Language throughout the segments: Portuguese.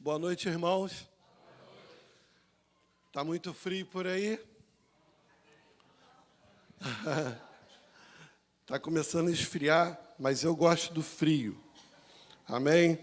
Boa noite, irmãos. Está muito frio por aí? Está começando a esfriar, mas eu gosto do frio. Amém?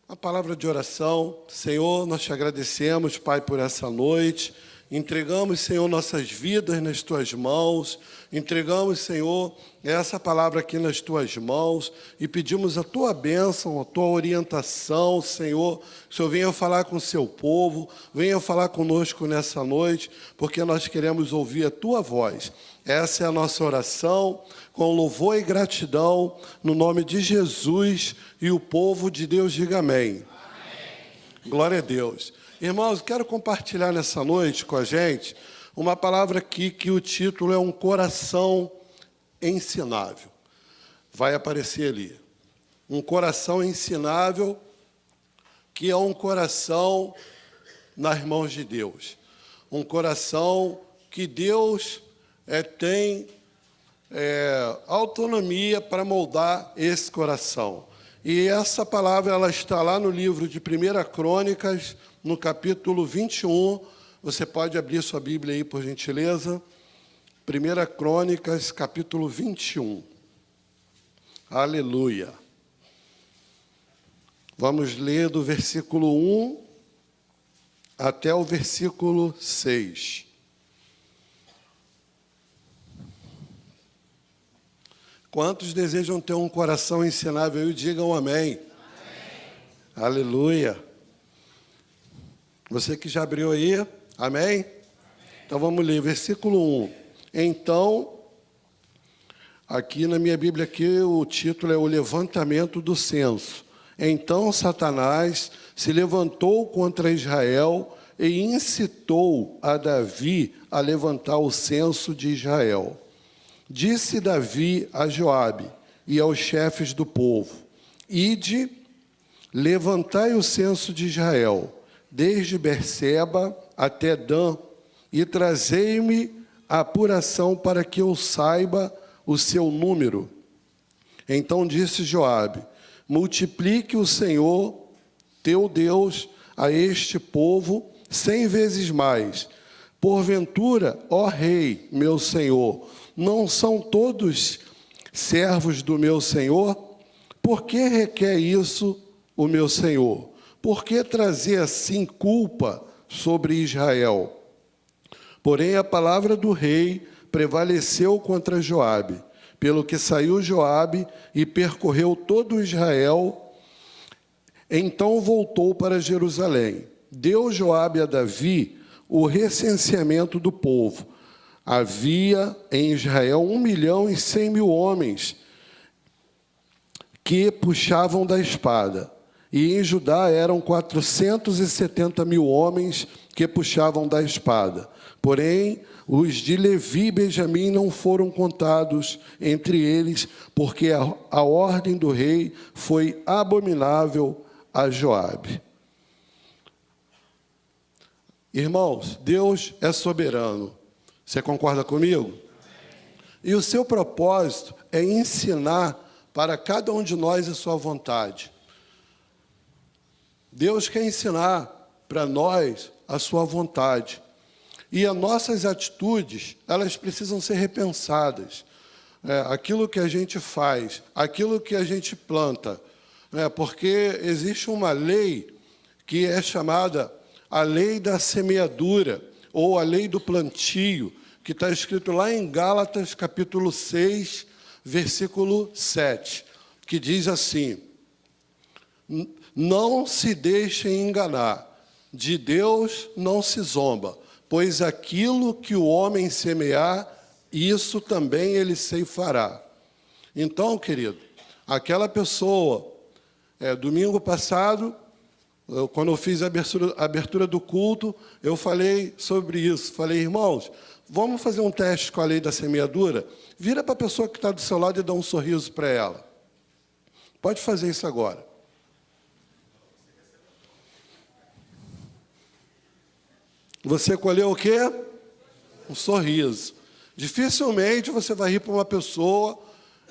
A palavra de oração. Senhor, nós te agradecemos, Pai, por essa noite. Entregamos, Senhor, nossas vidas nas Tuas mãos. Entregamos, Senhor, essa palavra aqui nas Tuas mãos. E pedimos a Tua bênção, a Tua orientação, Senhor. Que o Senhor venha falar com o Seu povo. Venha falar conosco nessa noite, porque nós queremos ouvir a Tua voz. Essa é a nossa oração, com louvor e gratidão, no nome de Jesus, e o povo de Deus diga amém. Amém. Glória a Deus. Irmãos, quero compartilhar nessa noite com a gente uma palavra aqui que o título é um coração ensinável. Vai aparecer ali. Um coração ensinável, que é um coração nas mãos de Deus. Um coração que Deus tem autonomia para moldar esse coração. E essa palavra ela está lá no livro de 1 Crônicas, no capítulo 21. Você pode abrir sua Bíblia aí, por gentileza. 1 Crônicas, capítulo 21. Aleluia. Vamos ler do versículo 1 até o versículo 6. Quantos desejam ter um coração ensinável? Digam amém. Amém. Aleluia. Você que já abriu aí, amém? Amém? Então vamos ler, versículo 1. Então, aqui na minha Bíblia, aqui, o título é o levantamento do censo. Então Satanás se levantou contra Israel e incitou a Davi a levantar o censo de Israel. Disse Davi a Joabe e aos chefes do povo: Ide, levantai o censo de Israel, desde Berseba até Dan, e trazei-me a apuração para que eu saiba o seu número. Então disse Joabe: multiplique o Senhor, teu Deus, a este povo 100 vezes mais. Porventura, ó rei, meu senhor, não são todos servos do meu senhor? Por que requer isso o meu senhor? Por que trazer assim culpa sobre Israel? Porém, a palavra do rei prevaleceu contra Joabe, pelo que saiu Joabe e percorreu todo Israel. Então voltou para Jerusalém. Deu Joabe a Davi o recenseamento do povo. Havia em Israel 1.100.000 homens que puxavam da espada. E em Judá eram 470.000 homens que puxavam da espada. Porém, os de Levi e Benjamim não foram contados entre eles, porque a ordem do rei foi abominável a Joabe. Irmãos, Deus é soberano. Você concorda comigo? E o seu propósito é ensinar para cada um de nós a sua vontade. Deus quer ensinar para nós a sua vontade. E as nossas atitudes, elas precisam ser repensadas. Aquilo que a gente faz, aquilo que a gente planta. Porque existe uma lei que é chamada a lei da semeadura, ou a lei do plantio, que está escrito lá em Gálatas, capítulo 6, versículo 7, que diz assim: não se deixem enganar, de Deus não se zomba, pois aquilo que o homem semear, isso também ele ceifará. Então, querido, aquela pessoa, domingo passado, quando eu fiz a abertura do culto, eu falei sobre isso. Falei: irmãos, vamos fazer um teste com a lei da semeadura? Vira para a pessoa que está do seu lado e dá um sorriso para ela. Pode fazer isso agora. Você colheu o quê? Um sorriso. Dificilmente você vai rir para uma pessoa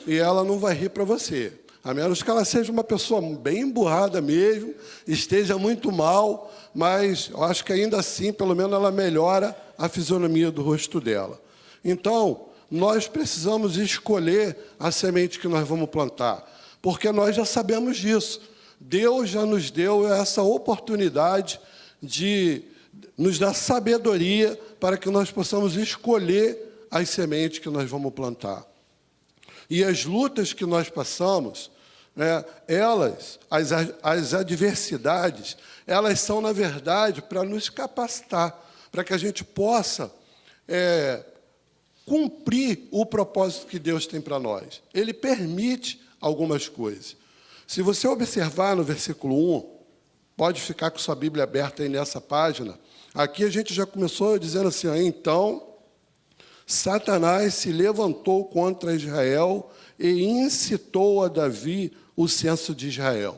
e ela não vai rir para você. A menos que ela seja uma pessoa bem emburrada mesmo, esteja muito mal, mas eu acho que ainda assim, pelo menos, ela melhora a fisionomia do rosto dela. Então, nós precisamos escolher a semente que nós vamos plantar, porque nós já sabemos disso. Deus já nos deu essa oportunidade de nos dar sabedoria para que nós possamos escolher as sementes que nós vamos plantar. E as lutas que nós passamos, né, as adversidades, elas são, na verdade, para nos capacitar, para que a gente possa cumprir o propósito que Deus tem para nós. Ele permite algumas coisas. Se você observar no versículo 1, pode ficar com sua Bíblia aberta aí nessa página, aqui a gente já começou dizendo assim, então, Satanás se levantou contra Israel e incitou a Davi o censo de Israel.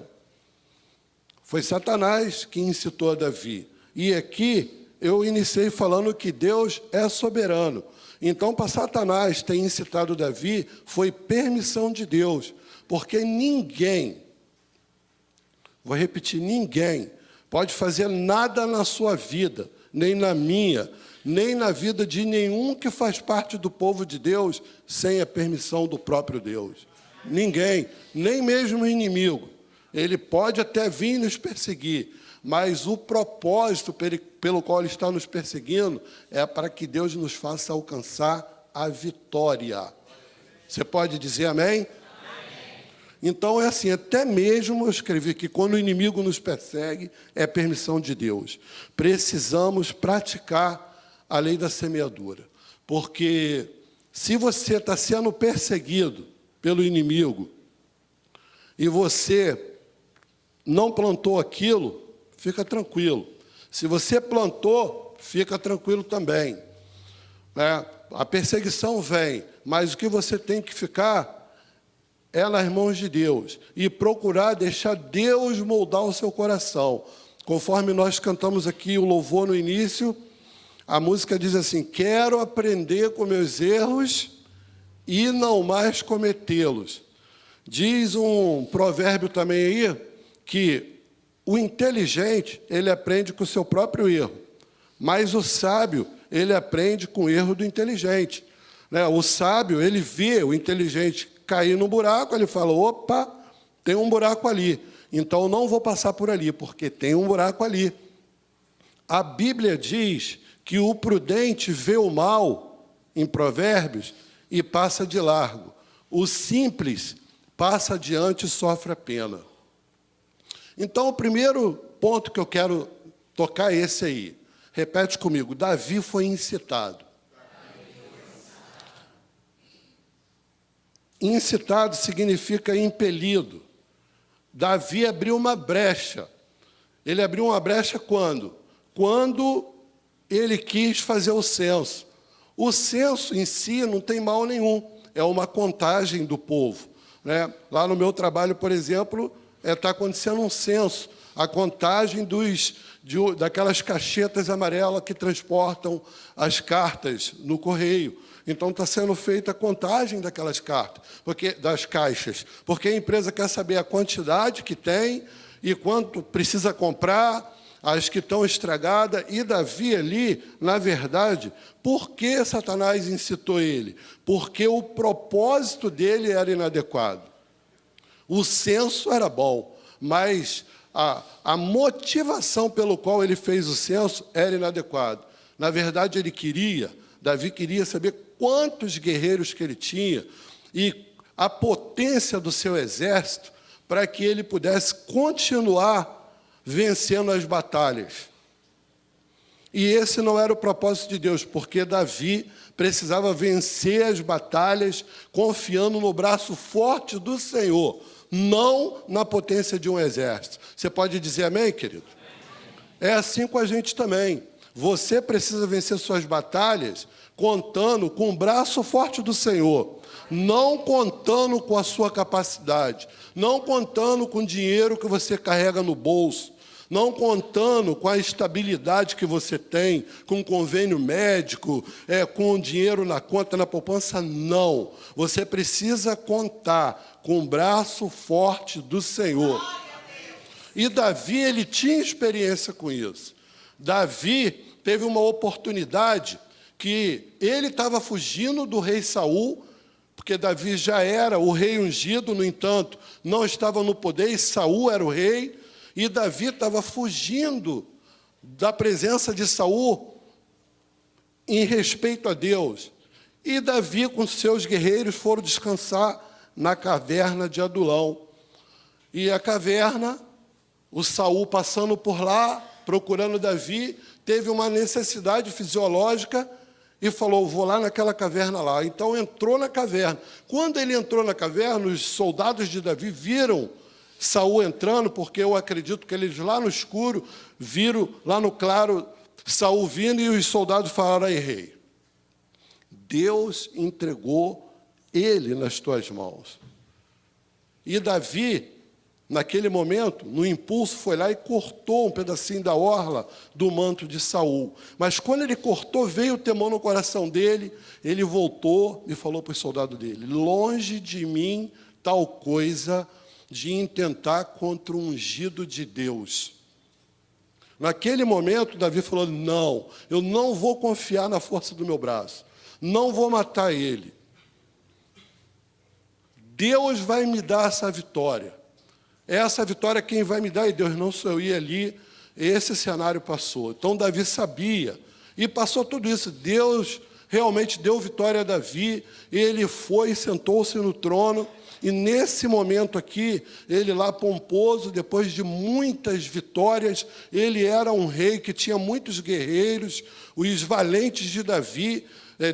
Foi Satanás que incitou a Davi. E aqui eu iniciei falando que Deus é soberano. Então, para Satanás ter incitado Davi, foi permissão de Deus. Porque ninguém, vou repetir, ninguém pode fazer nada na sua vida, nem na minha, nem na vida de nenhum que faz parte do povo de Deus, sem a permissão do próprio Deus. Ninguém, nem mesmo o inimigo. Ele pode até vir nos perseguir, mas o propósito pelo qual ele está nos perseguindo é para que Deus nos faça alcançar a vitória. Você pode dizer amém? Então, é assim, até mesmo eu escrevi que quando o inimigo nos persegue, é permissão de Deus. Precisamos praticar a lei da semeadura. Porque se você está sendo perseguido pelo inimigo e você não plantou aquilo, fica tranquilo. Se você plantou, fica tranquilo também. A perseguição vem, mas o que você tem que ficar é nas mãos de Deus e procurar deixar Deus moldar o seu coração. Conforme nós cantamos aqui o louvor no início, a música diz assim, quero aprender com meus erros e não mais cometê-los. Diz um provérbio também aí, que o inteligente, ele aprende com o seu próprio erro, mas o sábio, ele aprende com o erro do inteligente. O sábio, ele vê o inteligente cair no buraco, ele fala, opa, tem um buraco ali, então não vou passar por ali, porque tem um buraco ali. A Bíblia diz que o prudente vê o mal, em Provérbios, e passa de largo. O simples passa adiante e sofre a pena. Então, o primeiro ponto que eu quero tocar é esse aí. Repete comigo, Davi foi incitado. Incitado significa impelido. Davi abriu uma brecha. Ele abriu uma brecha quando? Quando ele quis fazer o censo. O censo em si não tem mal nenhum. É uma contagem do povo. Lá no meu trabalho, por exemplo, está acontecendo um censo. A contagem daquelas caixetas amarelas que transportam as cartas no correio. Então, está sendo feita a contagem daquelas cartas, das caixas, porque a empresa quer saber a quantidade que tem e quanto precisa comprar, as que estão estragadas. E Davi ali, na verdade, por que Satanás incitou ele? Porque o propósito dele era inadequado. O censo era bom, mas a motivação pelo qual ele fez o censo era inadequada. Na verdade, Davi queria saber quantos guerreiros que ele tinha e a potência do seu exército para que ele pudesse continuar vencendo as batalhas. E esse não era o propósito de Deus, porque Davi precisava vencer as batalhas confiando no braço forte do Senhor, não na potência de um exército. Você pode dizer amém, querido? É assim com a gente também. Você precisa vencer suas batalhas contando com o braço forte do Senhor, não contando com a sua capacidade, não contando com o dinheiro que você carrega no bolso, não contando com a estabilidade que você tem, com o convênio médico, com o dinheiro na conta, na poupança, não. Você precisa contar com o braço forte do Senhor. E Davi, ele tinha experiência com isso. Davi teve uma oportunidade que ele estava fugindo do rei Saul, porque Davi já era o rei ungido, no entanto, não estava no poder, e Saul era o rei, e Davi estava fugindo da presença de Saul em respeito a Deus. E Davi, com seus guerreiros, foram descansar na caverna de Adulão. E a caverna, o Saul passando por lá, procurando Davi, teve uma necessidade fisiológica e falou, vou lá naquela caverna lá. Então entrou na caverna. Quando ele entrou na caverna, os soldados de Davi viram Saul entrando, porque eu acredito que eles lá no escuro viram, lá no claro, Saul vindo, e os soldados falaram, aí, rei, Deus entregou ele nas tuas mãos. E Davi, naquele momento, no impulso, foi lá e cortou um pedacinho da orla do manto de Saul. Mas quando ele cortou, veio o temor no coração dele, ele voltou e falou para os soldados dele, longe de mim tal coisa de intentar contra o ungido de Deus. Naquele momento, Davi falou, não, eu não vou confiar na força do meu braço, não vou matar ele. Deus vai me dar essa vitória. Essa vitória quem vai me dar é Deus, não sou eu. E ali, esse cenário passou. Então, Davi sabia, e passou tudo isso. Deus realmente deu vitória a Davi, ele foi e sentou-se no trono, e nesse momento aqui, ele lá pomposo, depois de muitas vitórias, ele era um rei que tinha muitos guerreiros, os valentes de Davi,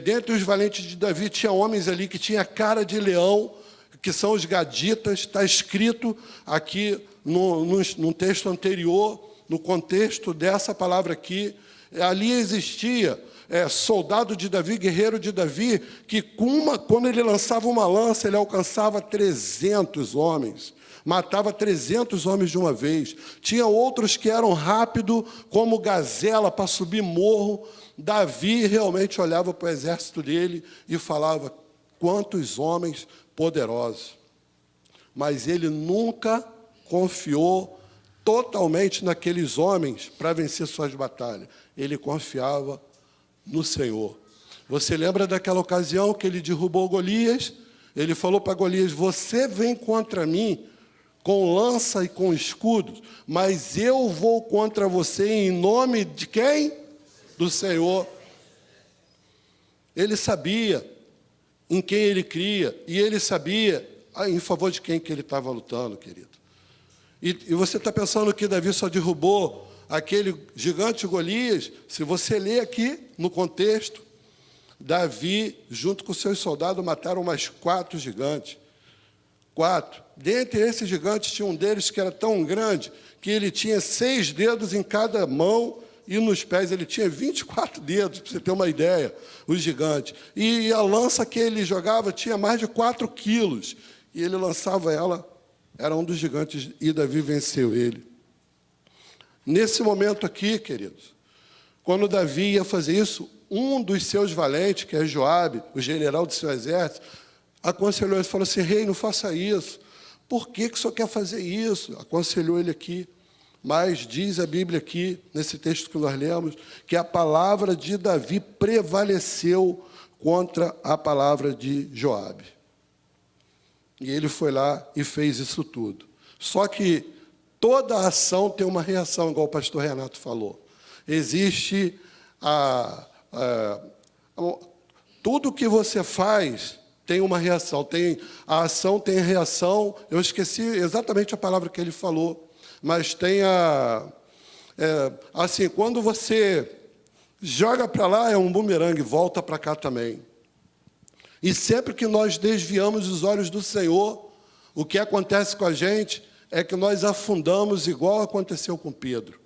dentre os valentes de Davi, tinha homens ali que tinha cara de leão, que são os gaditas, está escrito aqui no texto anterior, no contexto dessa palavra aqui, ali existia soldado de Davi, guerreiro de Davi, que quando ele lançava uma lança, ele alcançava 300 homens, matava 300 homens de uma vez. Tinha outros que eram rápidos, como gazela, para subir morro. Davi realmente olhava para o exército dele e falava, quantos homens poderosos. Mas ele nunca confiou totalmente naqueles homens para vencer suas batalhas. Ele confiava no Senhor. Você lembra daquela ocasião que ele derrubou Golias? Ele falou para Golias, você vem contra mim com lança e com escudos, mas eu vou contra você em nome de quem? Do Senhor. Ele sabia em quem ele cria, e ele sabia em favor de quem que ele estava lutando, querido. E você está pensando que Davi só derrubou aquele gigante Golias? Se você ler aqui no contexto, Davi, junto com seus soldados, mataram mais 4 gigantes. 4. Dentre esses gigantes, tinha um deles que era tão grande que ele tinha 6 dedos em cada mão, e nos pés ele tinha 24 dedos, para você ter uma ideia, o gigante. E a lança que ele jogava tinha mais de 4 quilos, e ele lançava ela, era um dos gigantes, e Davi venceu ele. Nesse momento aqui, queridos, quando Davi ia fazer isso, um dos seus valentes, que é Joabe, o general do seu exército, aconselhou ele, falou assim, rei, não faça isso. Por que o senhor quer fazer isso? Aconselhou ele aqui. Mas diz a Bíblia aqui, nesse texto que nós lemos, que a palavra de Davi prevaleceu contra a palavra de Joabe. E ele foi lá e fez isso tudo. Só que toda ação tem uma reação, igual o pastor Renato falou. Existe tudo que você faz tem uma reação. A ação tem reação. Eu esqueci exatamente a palavra que ele falou. Mas tem assim, quando você joga para lá, é um bumerangue, volta para cá também. E sempre que nós desviamos os olhos do Senhor, o que acontece com a gente é que nós afundamos, igual aconteceu com Pedro.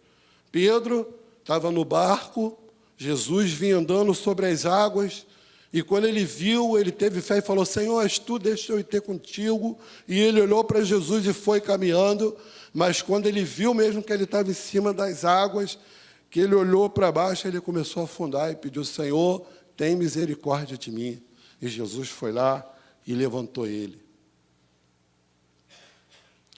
Pedro estava no barco, Jesus vinha andando sobre as águas, E quando ele viu, ele teve fé e falou, Senhor, és tu, deixa eu ir ter contigo. E ele olhou para Jesus e foi caminhando. Mas quando ele viu mesmo que ele estava em cima das águas, que ele olhou para baixo, ele começou a afundar e pediu, Senhor, tem misericórdia de mim. E Jesus foi lá e levantou ele.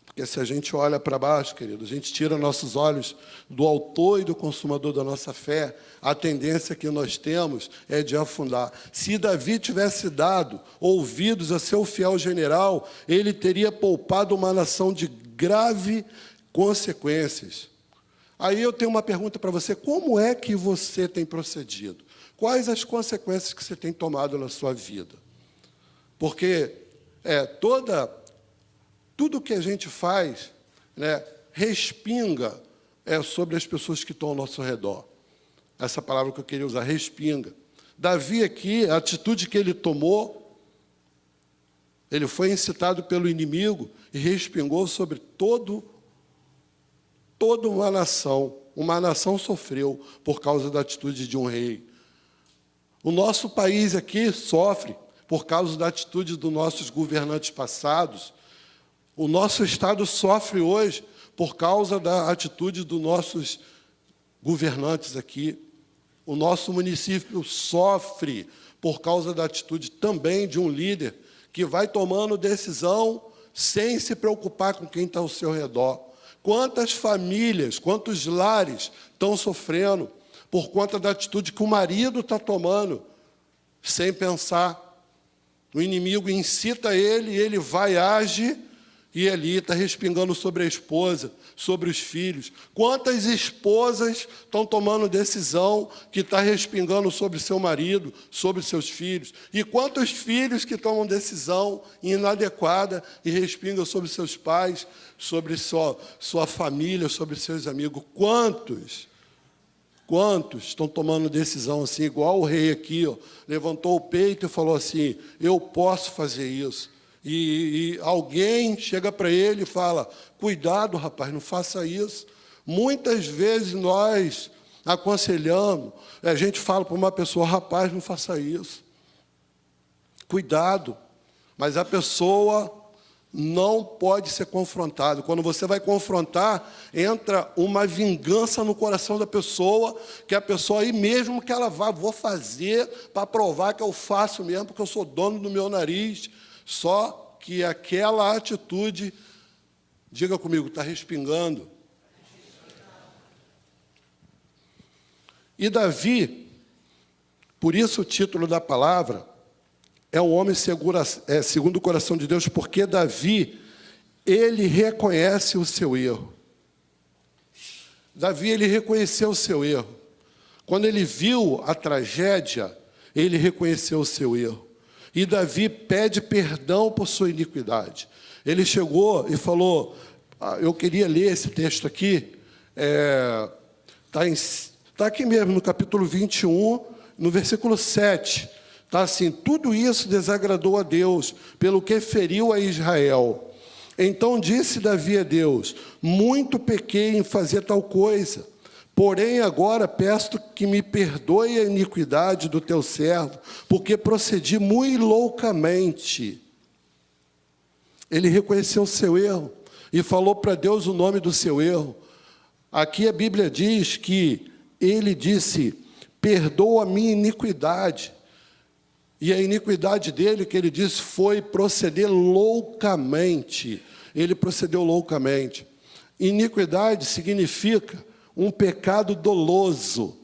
Porque se a gente olha para baixo, querido, a gente tira nossos olhos do autor e do consumador da nossa fé, a tendência que nós temos é de afundar. Se Davi tivesse dado ouvidos a seu fiel general, ele teria poupado uma nação de grave consequências. Aí eu tenho uma pergunta para você, como é que você tem procedido? Quais as consequências que você tem tomado na sua vida? Porque tudo que a gente faz, né, respinga sobre as pessoas que estão ao nosso redor. Essa palavra que eu queria usar, respinga. Davi aqui, a atitude que ele tomou, ele foi incitado pelo inimigo e respingou sobre toda uma nação. Uma nação sofreu por causa da atitude de um rei. O nosso país aqui sofre por causa da atitude dos nossos governantes passados. O nosso Estado sofre hoje por causa da atitude dos nossos governantes aqui. O nosso município sofre por causa da atitude também de um líder que vai tomando decisão sem se preocupar com quem está ao seu redor. Quantas famílias, quantos lares estão sofrendo por conta da atitude que o marido está tomando, sem pensar. O inimigo incita ele, e ele vai, age, e ali está respingando sobre a esposa, sobre os filhos. Quantas esposas estão tomando decisão que está respingando sobre seu marido, sobre seus filhos? E quantos filhos que tomam decisão inadequada e respingam sobre seus pais, sobre sua família, sobre seus amigos? Quantos estão tomando decisão assim, igual o rei aqui, levantou o peito e falou assim, eu posso fazer isso. E alguém chega para ele e fala, cuidado, rapaz, não faça isso. Muitas vezes nós aconselhamos, a gente fala para uma pessoa, rapaz, não faça isso. Cuidado. Mas a pessoa não pode ser confrontada. Quando você vai confrontar, entra uma vingança no coração da pessoa, que a pessoa aí mesmo que ela vou fazer para provar que eu faço mesmo, porque eu sou dono do meu nariz. Só que aquela atitude, diga comigo, está respingando. E Davi, por isso o título da palavra, é um homem segundo o coração de Deus, porque Davi, ele reconhece o seu erro. Davi, ele reconheceu o seu erro. Quando ele viu a tragédia, ele reconheceu o seu erro. E Davi pede perdão por sua iniquidade. Ele chegou e falou, eu queria ler esse texto aqui, está aqui mesmo no capítulo 21, no versículo 7. Está assim, tudo isso desagradou a Deus, pelo que feriu a Israel. Então disse Davi a Deus, muito pequei em fazer tal coisa. Porém, agora peço que me perdoe a iniquidade do teu servo, porque procedi muito loucamente. Ele reconheceu o seu erro e falou para Deus o nome do seu erro. Aqui a Bíblia diz que ele disse, perdoa a minha iniquidade. E a iniquidade dele, que ele disse, foi proceder loucamente. Ele procedeu loucamente. Iniquidade significa um pecado doloso,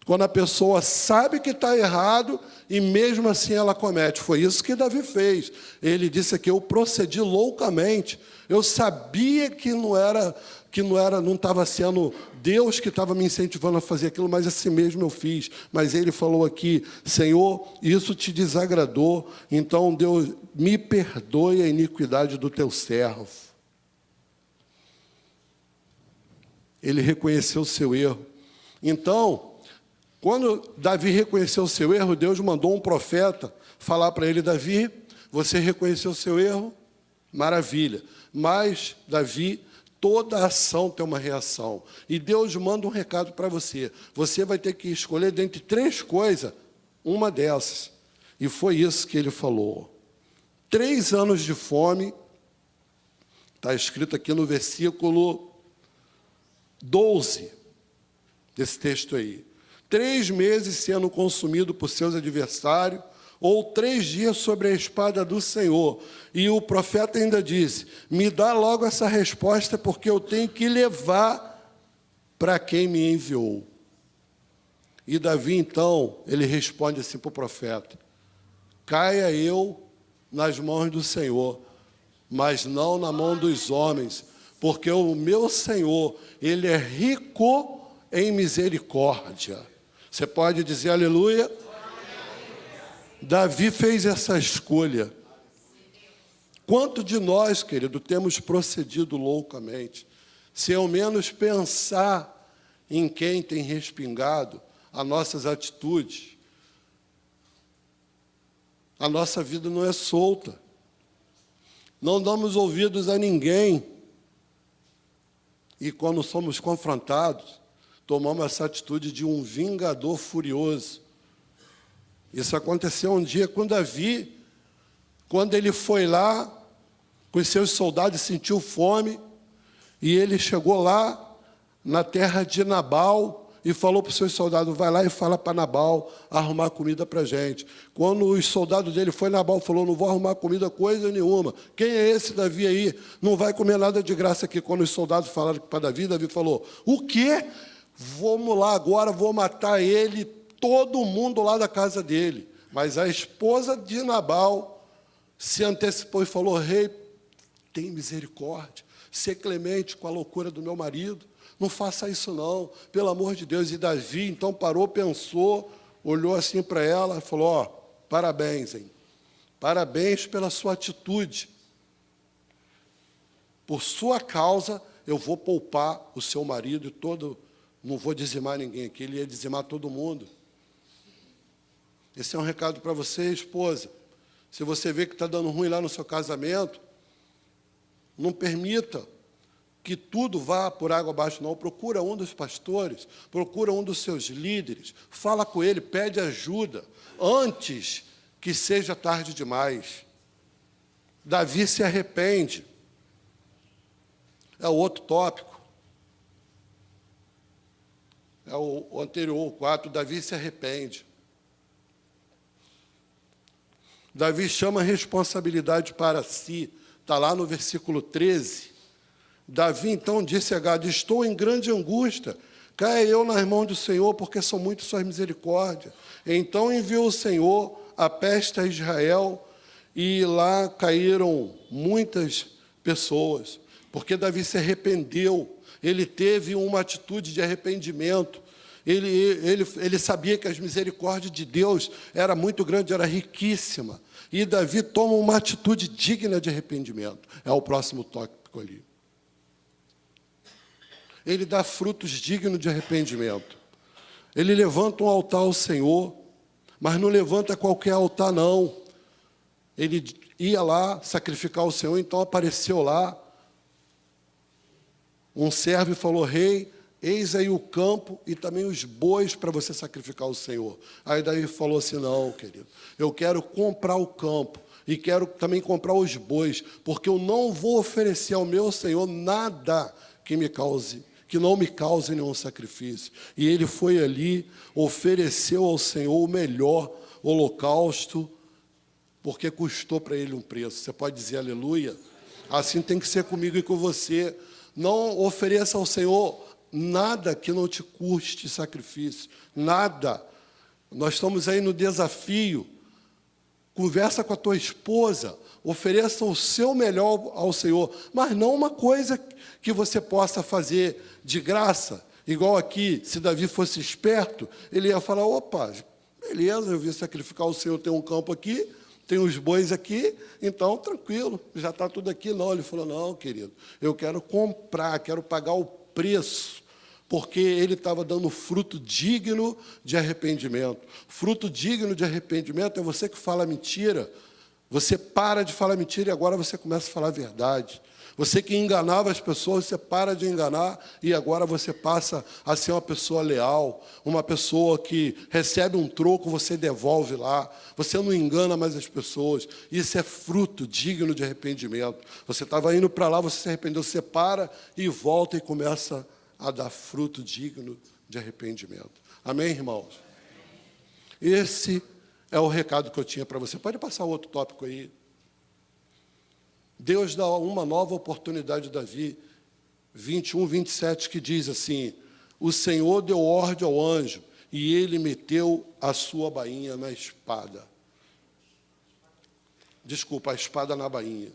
quando a pessoa sabe que está errado e mesmo assim ela comete. Foi isso que Davi fez. Ele disse aqui, eu procedi loucamente. Eu sabia que não estava sendo Deus que estava me incentivando a fazer aquilo, mas assim mesmo eu fiz. Mas ele falou aqui, Senhor, isso te desagradou, então Deus, me perdoe a iniquidade do teu servo. Ele reconheceu o seu erro. Então, quando Davi reconheceu o seu erro, Deus mandou um profeta falar para ele, Davi, você reconheceu o seu erro? Maravilha. Mas, Davi, toda ação tem uma reação. E Deus manda um recado para você. Você vai ter que escolher dentre 3 coisas, uma dessas. E foi isso que ele falou. 3 anos de fome, está escrito aqui no versículo 12 desse texto aí. 3 meses sendo consumido por seus adversários, ou 3 dias sobre a espada do Senhor. E o profeta ainda disse, me dá logo essa resposta, porque eu tenho que levar para quem me enviou. E Davi, então, ele responde assim para o profeta, caia eu nas mãos do Senhor, mas não na mão dos homens, porque o meu Senhor, ele é rico em misericórdia. Você pode dizer aleluia? Davi fez essa escolha. Quanto de nós, querido, temos procedido loucamente, sem ao menos pensar em quem tem respingado as nossas atitudes? A nossa vida não é solta. Não damos ouvidos a ninguém. E quando somos confrontados, tomamos essa atitude de um vingador furioso. Isso aconteceu um dia com Davi, quando ele foi lá com os seus soldados e sentiu fome, e ele chegou lá na terra de Nabal e falou para os seus soldados, vai lá e fala para Nabal arrumar comida para a gente. Quando os soldados dele foi, Nabal falou, não vou arrumar comida coisa nenhuma. Quem é esse Davi aí? Não vai comer nada de graça aqui. Quando os soldados falaram para Davi, Davi falou, o quê? Vamos lá agora, vou matar ele, todo mundo lá da casa dele. Mas a esposa de Nabal se antecipou e falou, rei, tem misericórdia, ser clemente com a loucura do meu marido. Não faça isso não, pelo amor de Deus. E Davi, então, parou, pensou, olhou assim para ela e falou, ó, parabéns, hein? Parabéns pela sua atitude. Por sua causa, eu vou poupar o seu marido e todo, não vou dizimar ninguém aqui, ele ia dizimar todo mundo. Esse é um recado para você, esposa. Se você vê que está dando ruim lá no seu casamento, não permita que tudo vá por água abaixo, não. Procura um dos pastores, procura um dos seus líderes, fala com ele, pede ajuda, antes que seja tarde demais. Davi se arrepende. É o outro tópico. É o anterior, o 4, Davi se arrepende. Davi chama a responsabilidade para si, está lá no versículo 13. Davi, então, disse a Gade, estou em grande angústia, caia eu nas mãos do Senhor, porque são muitas suas misericórdias. Então enviou o Senhor a peste a Israel, e lá caíram muitas pessoas, porque Davi se arrependeu, ele teve uma atitude de arrependimento, ele sabia que as misericórdias de Deus era muito grande, era riquíssima, e Davi toma uma atitude digna de arrependimento. É o próximo tópico ali. Ele dá frutos dignos de arrependimento. Ele levanta um altar ao Senhor, mas não levanta qualquer altar, não. Ele ia lá sacrificar ao Senhor, então apareceu lá um servo e falou, rei, eis aí o campo e também os bois para você sacrificar ao Senhor. Aí daí falou assim, não, querido, eu quero comprar o campo e quero também comprar os bois, porque eu não vou oferecer ao meu Senhor nada que não me cause nenhum sacrifício. E ele foi ali, ofereceu ao Senhor o melhor holocausto, porque custou para ele um preço. Você pode dizer aleluia? Assim tem que ser comigo e com você. Não ofereça ao Senhor nada que não te custe sacrifício. Nada. Nós estamos aí no desafio. Conversa com a tua esposa, ofereça o seu melhor ao Senhor, mas não uma coisa que você possa fazer de graça, igual aqui, se Davi fosse esperto, ele ia falar, opa, beleza, eu vim sacrificar o Senhor, tem um campo aqui, tem os bois aqui, então, tranquilo, já está tudo aqui. Não, ele falou, não, querido, eu quero comprar, quero pagar o preço, porque ele estava dando fruto digno de arrependimento. Fruto digno de arrependimento é você que fala mentira, você para de falar mentira e agora você começa a falar a verdade. Você que enganava as pessoas, você para de enganar e agora você passa a ser uma pessoa leal, uma pessoa que recebe um troco, você devolve lá. Você não engana mais as pessoas. Isso é fruto digno de arrependimento. Você estava indo para lá, você se arrependeu, você para e volta e começa a dar fruto digno de arrependimento. Amém, irmãos? Esse é o recado que eu tinha para você. Pode passar outro tópico aí. Deus dá uma nova oportunidade a Davi, 21, 27, que diz assim: o Senhor deu ordem ao anjo, e ele meteu a sua bainha na espada. Desculpa, a espada na bainha.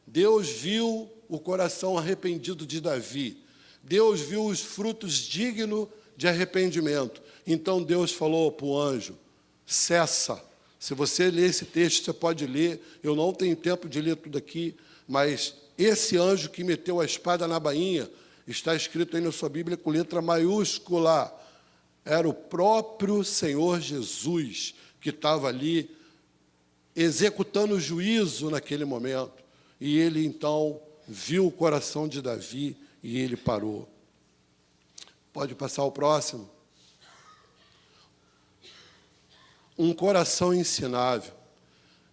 Deus viu o coração arrependido de Davi. Deus viu os frutos dignos de arrependimento. Então Deus falou para o anjo: cessa. Se você ler esse texto, você pode ler. Eu não tenho tempo de ler tudo aqui, mas esse anjo que meteu a espada na bainha, está escrito aí na sua Bíblia com letra maiúscula. Era o próprio Senhor Jesus que estava ali executando o juízo naquele momento. E ele, então, viu o coração de Davi e ele parou. Pode passar o próximo. Um coração ensinável.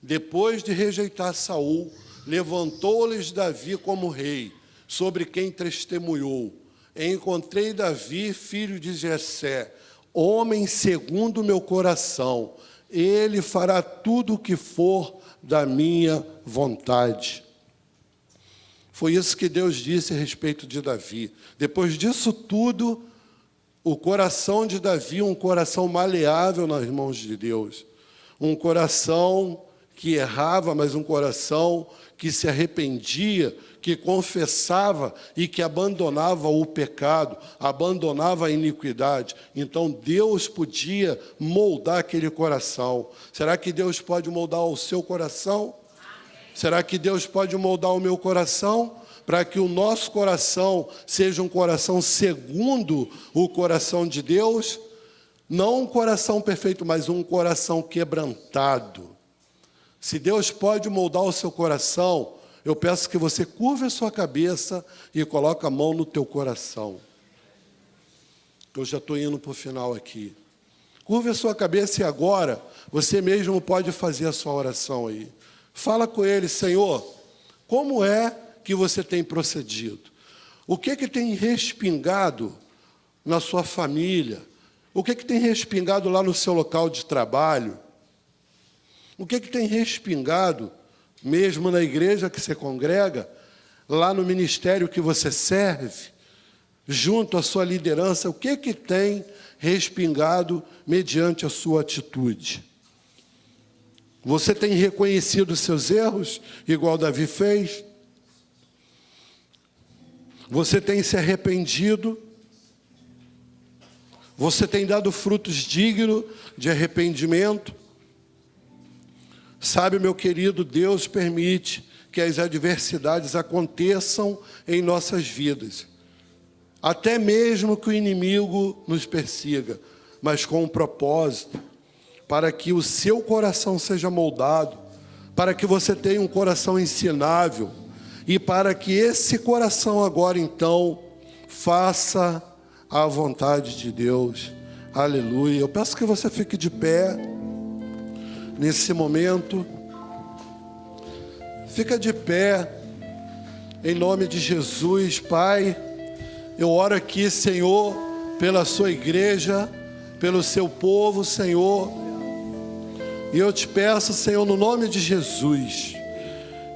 Depois de rejeitar Saul, levantou-lhes Davi como rei, sobre quem testemunhou: encontrei Davi, filho de Jessé, homem segundo o meu coração. Ele fará tudo o que for da minha vontade. Foi isso que Deus disse a respeito de Davi. Depois disso tudo, o coração de Davi, um coração maleável nas mãos de Deus. Um coração que errava, mas um coração que se arrependia, que confessava e que abandonava o pecado, abandonava a iniquidade. Então Deus podia moldar aquele coração. Será que Deus pode moldar o seu coração? Será que Deus pode moldar o meu coração? Para que o nosso coração seja um coração segundo o coração de Deus, não um coração perfeito, mas um coração quebrantado. Se Deus pode moldar o seu coração, eu peço que você curve a sua cabeça e coloque a mão no teu coração. Eu já estou indo para o final aqui. Curve a sua cabeça e agora você mesmo pode fazer a sua oração aí. Fala com Ele: Senhor, como é que você tem procedido? O que tem respingado na sua família? O que tem respingado lá no seu local de trabalho? O que tem respingado mesmo na igreja que você congrega, lá no ministério que você serve, junto à sua liderança? O que tem respingado mediante a sua atitude? Você tem reconhecido os seus erros, igual Davi fez? Você tem se arrependido? Você tem dado frutos dignos de arrependimento? Sabe, meu querido, Deus permite que as adversidades aconteçam em nossas vidas. Até mesmo que o inimigo nos persiga, mas com um propósito, para que o seu coração seja moldado, para que você tenha um coração ensinável, e para que esse coração agora, então, faça a vontade de Deus. Aleluia. Eu peço que você fique de pé nesse momento. Fica de pé, em nome de Jesus. Pai, eu oro aqui, Senhor, pela sua igreja, pelo seu povo, Senhor. E eu te peço, Senhor, no nome de Jesus,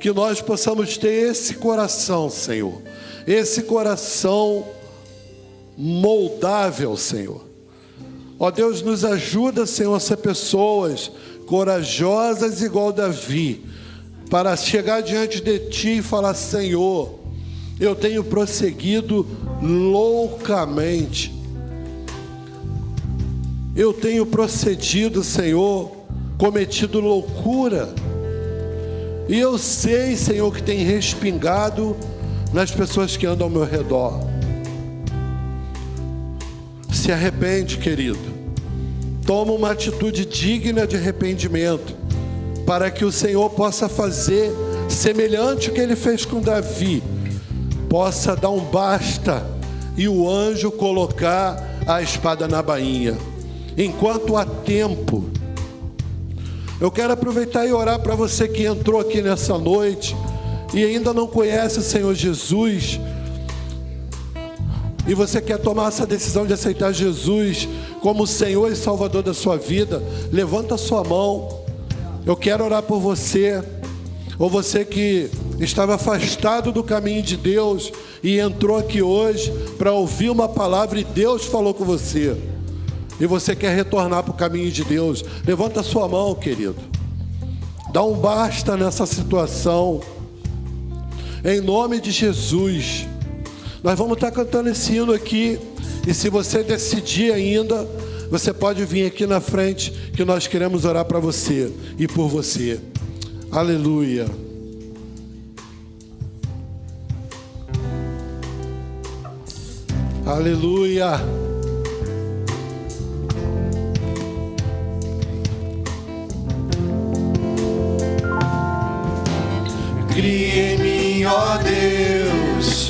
que nós possamos ter esse coração, Senhor, esse coração moldável, Senhor. Ó Deus, nos ajuda, Senhor, a ser pessoas corajosas igual Davi, para chegar diante de Ti e falar: Senhor, eu tenho prosseguido loucamente, eu tenho procedido, Senhor, cometido loucura, e eu sei, Senhor, que tem respingado nas pessoas que andam ao meu redor. Se arrepende, querido. Toma uma atitude digna de arrependimento, para que o Senhor possa fazer semelhante ao que ele fez com Davi, possa dar um basta e o anjo colocar a espada na bainha. Enquanto há tempo, eu quero aproveitar e orar para você que entrou aqui nessa noite e ainda não conhece o Senhor Jesus, e você quer tomar essa decisão de aceitar Jesus como Senhor e Salvador da sua vida. Levanta a sua mão, eu quero orar por você. Ou você que estava afastado do caminho de Deus e entrou aqui hoje para ouvir uma palavra e Deus falou com você, e você quer retornar para o caminho de Deus. Levanta a sua mão, querido. Dá um basta nessa situação, em nome de Jesus. Nós vamos estar cantando esse hino aqui, e se você decidir ainda, você pode vir aqui na frente, que nós queremos orar para você e por você. Aleluia. Aleluia. Cria em mim, ó Deus,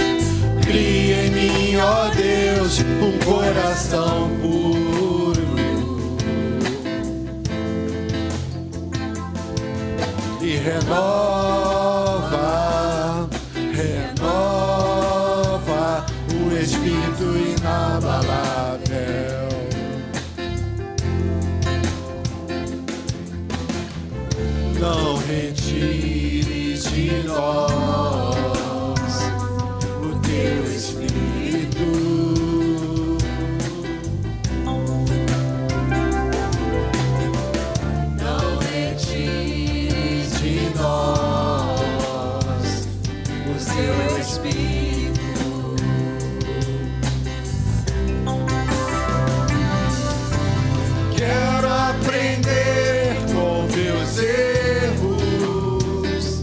cria em mim, ó Deus, um coração puro e renova o espírito inabalável. Não retires de nós o teu espírito. Não retires de nós o teu espírito. Quero aprender com meus erros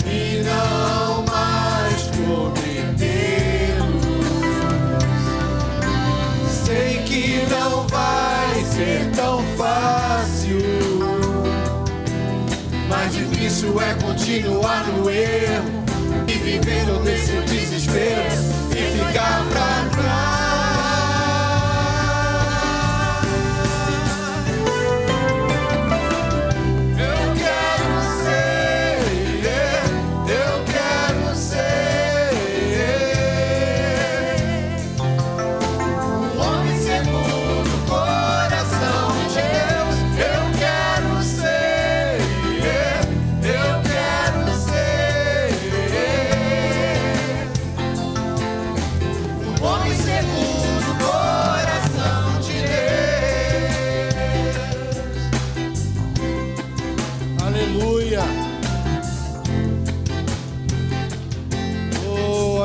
e não mais cometê-los. Sei que não vai ser tão fácil, mais difícil é continuar no erro e vivendo nesse desespero e ficar pra trás.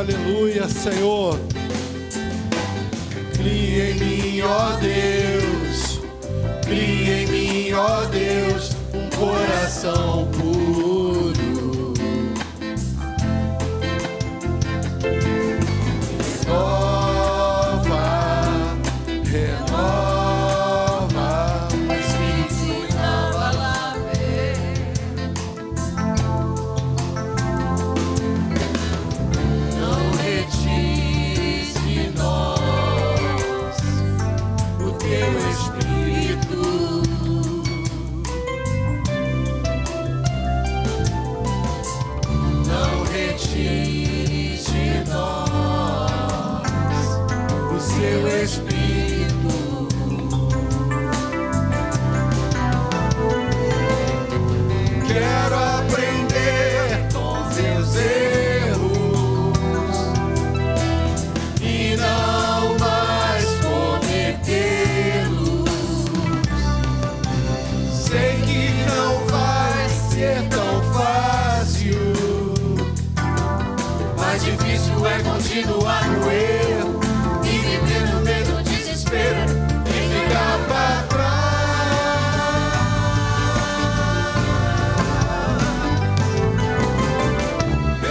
Aleluia, Senhor. Cria em mim, ó Deus, cria em mim, ó Deus, um coração puro. Renova o espírito inabalável. Não retires de nós o teu espírito. Não retires de nós o seu espírito. Quero aprender com seus erros e não mais cometê-los. Sei que não vai ser tão fácil, mais difícil é continuar no erro e viver no meio do desespero e ficar pra trás. Eu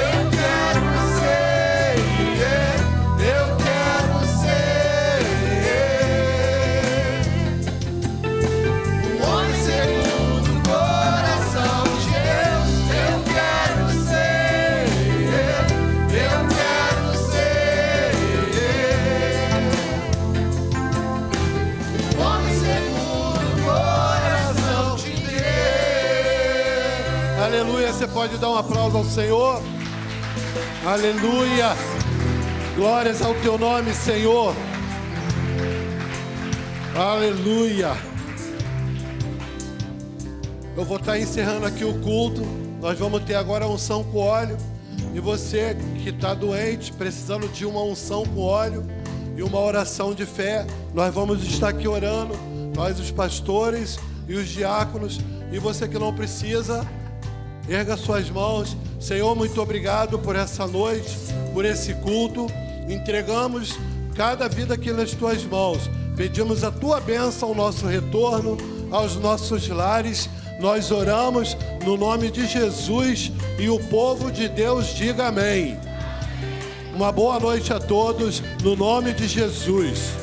quero ser um homem segundo o coração de Deus. Eu quero você pode dar um aplauso ao Senhor? Aleluia! Glórias ao teu nome, Senhor. Aleluia! Eu vou estar encerrando aqui o culto. Nós vamos ter agora a unção com óleo. E você que está doente, precisando de uma unção com óleo e uma oração de fé, nós vamos estar aqui orando, nós os pastores e os diáconos. E você que não precisa, erga suas mãos. Senhor, muito obrigado por essa noite, por esse culto. Entregamos cada vida aqui nas tuas mãos. Pedimos a tua bênção ao nosso retorno, aos nossos lares. Nós oramos no nome de Jesus e o povo de Deus diga amém. Uma boa noite a todos, no nome de Jesus.